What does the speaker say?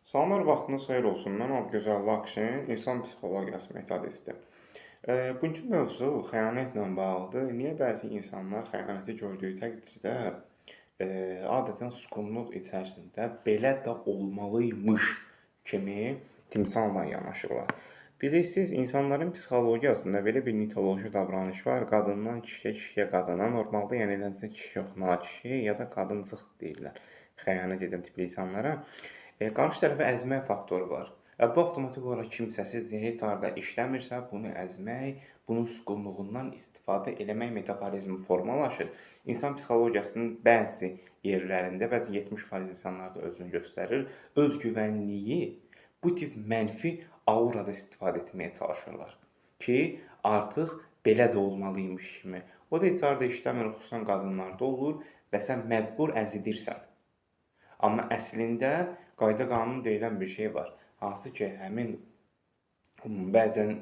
Salamlar, vaxtınız xeyir olsun. Mən Adgözəl Lakşin, insan psixologiyası metodisti. Bugünkü mövzu xəyanətlə bağlıdır. Niyə bəzi insanlar xəyanəti gördüyü təqdirdə adətən susqunluq içərisində belə də olmalıymış kimi timsahla yanaşırlar. Bilirsiniz, insanların psixologiyasında belə bir mitoloji davranış var. Qadından kişiyə, kişiyə qadına. Normalda yəni eləncə kişi yox, nakişi ya da qadıncıq deyirlər xəyanət edən tipli insanlara. Qarşı tərəfi əzmək faktoru var. Bu avtomatik olaraq kimsəsiz heç harda işləmirsə, bunu əzmək, bunun susqunluğundan istifadə eləmək metaforizmi formalaşır. İnsan psixologiyasının bəzi yerlərində, bəzi 70% insanlarda özünü göstərir. Özgüvənliyi bu tip mənfi aurada istifadə etməyə çalışırlar ki, artıq belə də olmalıymış kimi. O da heç harda işləmir, xüsusən qadınlarda olur və sən məcbur əzilirsən. Amma əslində qayda-qanun deyilən bir şey var. Hansı ki, həmin bəzən